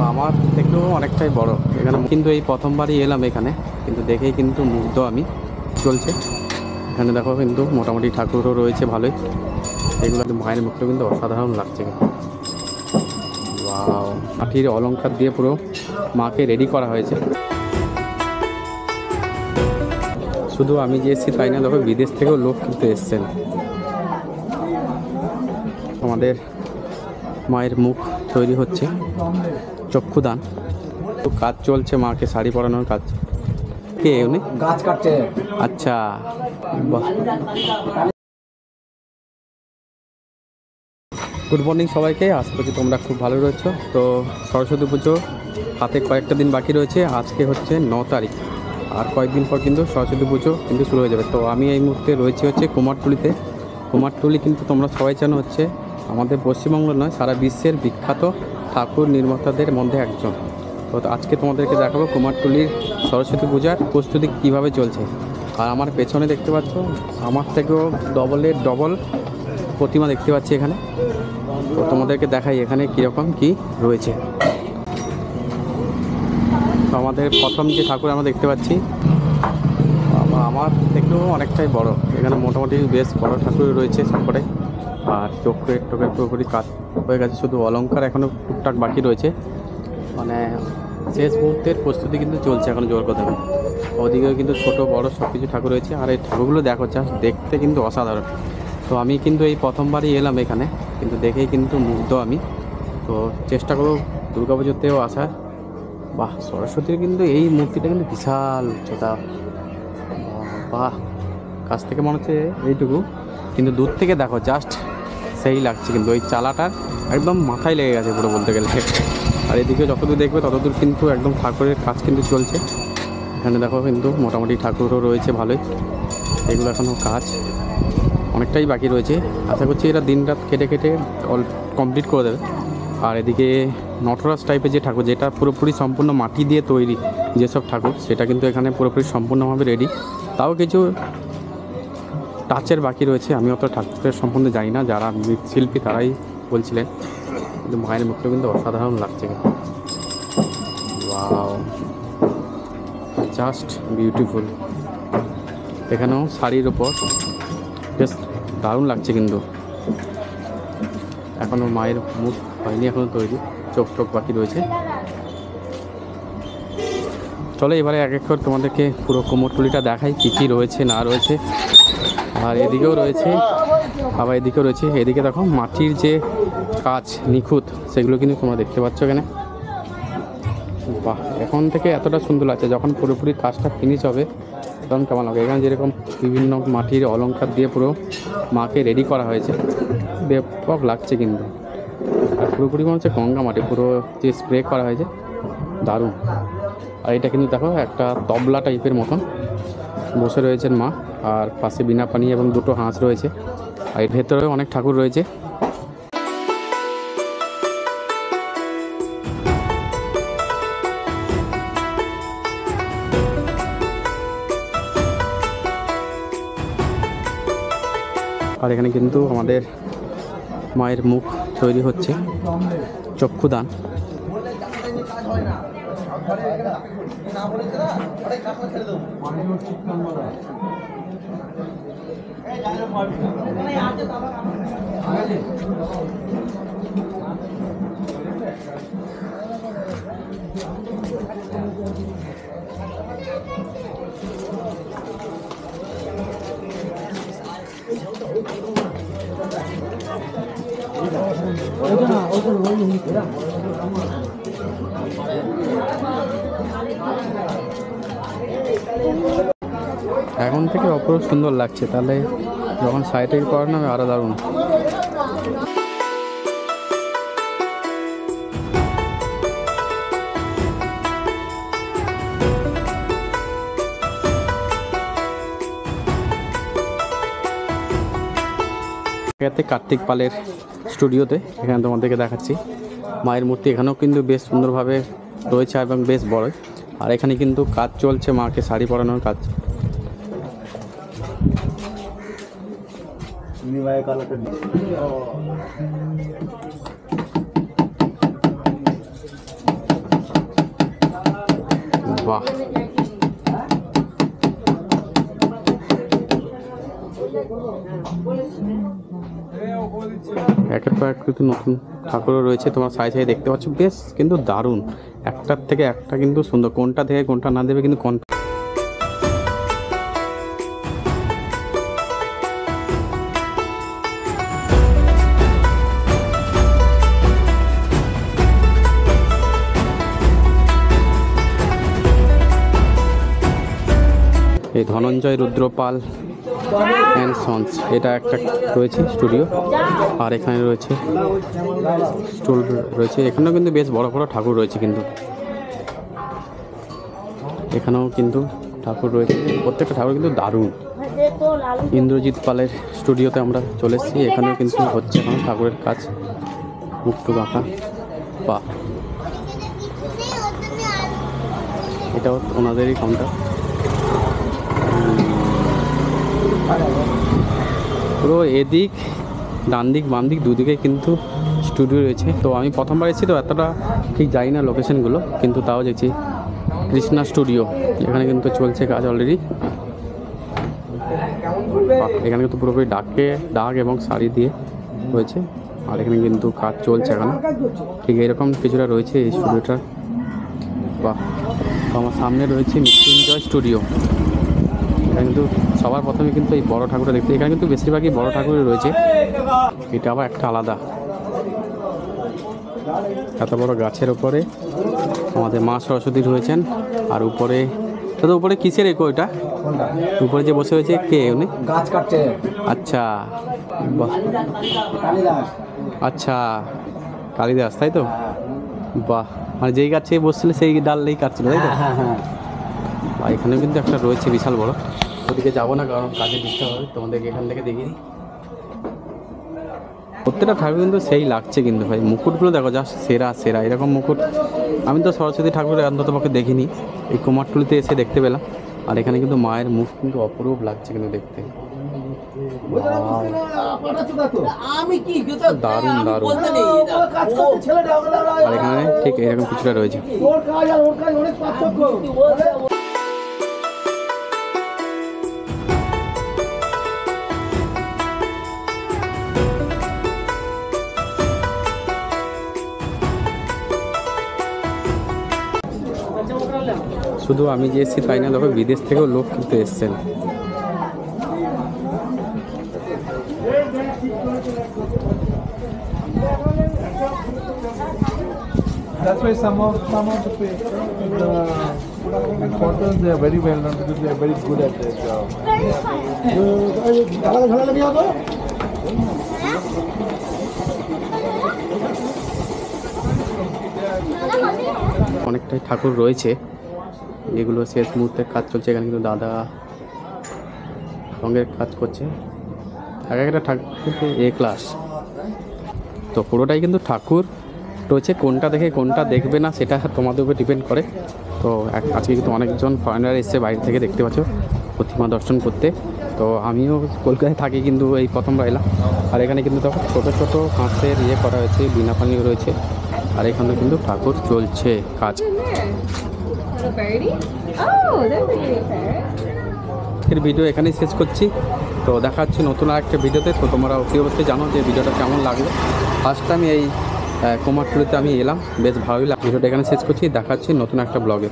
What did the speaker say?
আমার থেকেও অনেকটাই বড়। এখানে কিন্তু এই প্রথমবারই এলাম এখানে, কিন্তু দেখেই কিন্তু মুগ্ধ আমি। চলছে এখানে দেখো, কিন্তু মোটামুটি ঠাকুরও রয়েছে ভালোই। এগুলো মায়ের মুখটা কিন্তু অসাধারণ লাগছে। ওয়াও, মাটির অলংকার দিয়ে পুরো মাকে রেডি করা হয়েছে। শুধু আমি যে এসেছি তাই না, দেখো বিদেশ থেকেও লোক কিন্তু এসছেন। আমাদের মায়ের মুখ তৈরি হচ্ছে, চক্ষুদান কাজ চলছে, মাকে শাড়ি পরানোর কাজ। কে উনি? গাছ কাটছে। আচ্ছা, বাহ। গুড মর্নিং সবাইকে, আশা করছি তোমরা খুব ভালো রয়েছো। তো সরস্বতী পুজো হাতে কয়েকটা দিন বাকি রয়েছে। আজকে হচ্ছে 9 তারিখ, আর কয়েকদিন পর কিন্তু সরস্বতী পুজো কিন্তু শুরু হয়ে যাবে। তো আমি এই মুহূর্তে রয়েছি হচ্ছে কুমারটুলিতে। কুমারটুলি কিন্তু তোমরা সবাই জানো হচ্ছে আমাদের পশ্চিমবঙ্গ নয়, সারা বিশ্বের বিখ্যাত ঠাকুর নির্মাতাদের মধ্যে একজন। তো আজকে তোমাদেরকে দেখাবো কুমারটুলির সরস্বতী পূজার প্রস্তুতি কীভাবে চলছে। আর আমার পেছনে দেখতে পাচ্ছ, আমার থেকেও ডবল প্রতিমা দেখতে পাচ্ছি এখানে। তো তোমাদেরকে দেখাই এখানে কীরকম কি রয়েছে। তো আমাদের প্রথম যে ঠাকুর আমরা দেখতে পাচ্ছি, আমার থেকেও অনেকটাই বড়। এখানে মোটামুটি বেশ বড় ঠাকুর রয়েছে সবকটাই। আর চোখের পুরোপুরি কাজ হয়ে গেছে, শুধু অলংকার এখনও টুকটাক বাকি রয়েছে। মানে শেষ মুহূর্তের প্রস্তুতি কিন্তু চলছে এখন জোর কথা। ওদিকেও কিন্তু ছোট বড় সব কিছু ঠাকুর রয়েছে। আর এই ঠাকুরগুলো দেখো, জাস্ট দেখতে কিন্তু অসাধারণ। তো আমি কিন্তু এই প্রথমবারই এলাম এখানে, কিন্তু দেখেই কিন্তু মুগ্ধ আমি। তো চেষ্টা করব দুর্গাপুজোতেও আসার। বাহ, সরস্বতীর কিন্তু এই মূর্তিটা কিন্তু বিশাল উচ্চতা। বাহ, কাছ থেকে মনে হচ্ছে এইটুকু, কিন্তু দূর থেকে দেখো জাস্ট সেই লাগছে। কিন্তু ওই চালাটার একদম মাথায় লেগে গেছে পুরো বলতে গেলে। আর এদিকে যতদূর দেখবে ততদূর কিন্তু একদম ঠাকুরের কাজ কিন্তু চলছে। এখানে দেখো কিন্তু মোটামুটি ঠাকুরও রয়েছে ভালোই। এগুলো এখনও কাজ অনেকটাই বাকি রয়েছে। আশা করছি এরা দিন রাত কেটে কেটে কমপ্লিট করে দেবে। আর এদিকে নটরাজ টাইপের যে ঠাকুর, যেটা পুরোপুরি সম্পূর্ণ মাটি দিয়ে তৈরি যেসব ঠাকুর, সেটা কিন্তু এখানে পুরোপুরি সম্পূর্ণভাবে রেডি। তাও কিছু টাচের বাকি রয়েছে। আমি অত ঠাকুরের সম্বন্ধে জানি না, যারা মৃৎশিল্পী তারাই বলছিলেন। কিন্তু মায়ের মুখটা কিন্তু অসাধারণ লাগছে। Wow, just beautiful. এখানেও শাড়ির ওপর বেশ দারুণ লাগছে। কিন্তু এখনও মায়ের মুখ হয়নি, এখনও তৈরি, চোখ বাকি রয়েছে। চলো এবারে এক এক করে তোমাদেরকে পুরো কুমোরটুলিটা দেখাই, কী কী রয়েছে না রয়েছে। আর এদিকেও রয়েছে, আবার এদিকেও রয়েছে। এদিকে দেখো মাটির যে কাজ নিখুঁত, সেগুলো কিন্তু তোমরা দেখতে পাচ্ছ এখানে। বাহ, এখন থেকে এতটা সুন্দর লাগছে। যখন পুরোপুরি কাজটা ফিনিশ হবে তখন কেমন লাগে। এখানে যেরকম বিভিন্ন মাটির অলংকার দিয়ে পুরো মাকে রেডি করা হয়েছে, ব্যাপক লাগছে কিন্তু। আর পুরোপুরি মনে হচ্ছে গঙ্গা মাটি, পুরো যে স্প্রে করা হয়েছে, দারুণ। আর এটা কিন্তু দেখো একটা তবলা টাইপের মতন বসে রয়েছেন মা, আর পাশে বিনা পানি এবং দুটো হাঁস রয়েছে। আর এর ভেতরেও অনেক ঠাকুর রয়েছে। আর এখানে কিন্তু আমাদের মায়ের মুখ তৈরি হচ্ছে, চক্ষুদান। এখন থেকে অপরূপ সুন্দর লাগছে, তাহলে যখন সাইডে করানো হবে আরো দারুণ। কার্তিক পালের স্টুডিওতে এখানে তোমাদেরকে দেখাচ্ছি মায়ের মূর্তি। এখানেও কিন্তু বেশ সুন্দরভাবে রয়েছে এবং বেশ বড়। আর এখানে কিন্তু কাজ চলছে মাকে শাড়ি পরানোর কাজ। কয়েক কিন্তু নতুন ঠাকুরও রয়েছে, তোমার সাইজ সাইজ দেখতে পাচ্ছ, বেশ কিন্তু দারুণ, একটার থেকে একটা কিন্তু সুন্দর, কোনটা থেকে কোনটা না দেবে কিন্তু এই ধনঞ্জয় রুদ্রপাল অ্যান্ড সন্স, এটা একটা রয়েছে স্টুডিও। আর এখানে রয়েছে স্টুল রয়েছে, এখানেও কিন্তু বেশ বড় বড় ঠাকুর রয়েছে, কিন্তু এখানেও কিন্তু ঠাকুর রয়েছে, প্রত্যেকটা ঠাকুর কিন্তু দারুণ। ইন্দ্রজিৎ পালের স্টুডিওতে আমরা চলে এসেছি, এখানেও কিন্তু হচ্ছে এখন ঠাকুরের কাজ, মুক্তু আঁকা। বাহ, এটাও ওনাদেরই কাউন্টার। পুরো এদিক ডান দিক বাম দিক দুদিকে কিন্তু স্টুডিও রয়েছে। তো আমি প্রথমবার এসেছি, তো এতটা ঠিক জানি না লোকেশনগুলো, কিন্তু তাও দেখছি কৃষ্ণা স্টুডিও, এখানে কিন্তু চলছে কাজ অলরেডি। এখানে কিন্তু পুরোপুরি ডাক এবং শাড়ি দিয়ে রয়েছে, আর এখানে কিন্তু কাজ চলছে এখন, ঠিক এরকম কিছুটা রয়েছে এই স্টুডিওটা। বাহ, তো আমার সামনে রয়েছে মৃত্যুঞ্জয় স্টুডিও। এখানে কিন্তু সবার প্রথমে কিন্তু এই বড় ঠাকুরটা দেখতে, এখানে কিন্তু বেশিরভাগই বড় ঠাকুরই রয়েছে, এটা আবার একটা আলাদা। এত বড় গাছের উপরে আমাদের মা সরস্বতী রয়েছেন, আর উপরে তো উপরে কিসের এগো, এটা উপরে যে বসে রয়েছে কে উনি? গাছ কাটছে। আচ্ছা, বাহ, আচ্ছা কালিদাস, তাই তো? বাহ, মানে যেই গাছে বসছিল সেই ডাললেই কাটছিল, তাই তো? আর এখানে কিন্তু একটা রয়েছে বিশাল বড়, ওদিকে যাবো না কারণ কাজে ডিস্টার্ব হবে, তোমাদেরকে এখান থেকে দেখিয়ে দিই। প্রত্যেকটা ঠাকুর কিন্তু সেই লাগছে কিন্তু ভাই, মুকুটগুলো দেখো জাস্ট সেরা সেরা, এরকম মুকুট আমি তো সরস্বতী ঠাকুরের অন্ততপক্ষে দেখিনি, এই কুমারটুলিতে এসে দেখতে পেলাম। আর এখানে কিন্তু মায়ের মুখ কিন্তু অপরূপ লাগছে কিন্তু দেখতে, দারুণ দারুণ। আর এখানে ঠিক এরকম কিছুটা রয়েছে। শুধু আমি যে এসেছি তাই না, দেখো বিদেশ থেকেও লোক কিন্তু এসছেন। That's why some of the photos, they are very well known because they are very good at their job. অনেকটাই ঠাকুর রয়েছে, এগুলো শেষ মুহূর্তের কাজ চলছে। এখানে কিন্তু দাদা রঙের কাজ করছে, এক একটা ঠাকুর কিন্তু এ ক্লাস। তো পুরোটাই কিন্তু ঠাকুর রয়েছে, কোনটা দেখে কোনটা দেখবে না সেটা তোমাদের উপর ডিপেন্ড করে। তো আজকে কিন্তু অনেকজন ফরেনার এসছে বাইরে থেকে, দেখতে পাচ্ছ প্রতিমা দর্শন করতে। তো আমিও কলকাতায় থাকি, কিন্তু এই প্রথমবার এলাম। আর এখানে কিন্তু তখন ছোটো ছোটো হাঁসের ইয়ে করা হয়েছে, বিনা পানিও রয়েছে। আর এখানে কিন্তু ঠাকুর চলছে কাজ। এর ভিডিও এখানেই শেষ করছি, তো দেখা হচ্ছে নতুন আরেকটা ভিডিওতে। তো তোমরা অবশ্যই জানো যে ভিডিওটা কেমন লাগলো। ফার্স্ট টাইম এই কুমারটুলিতে আমি এলাম, বেশ ভালোই লাগলো। ভিডিওটা এখানে শেষ করছি, দেখা হচ্ছে নতুন একটা ব্লগে।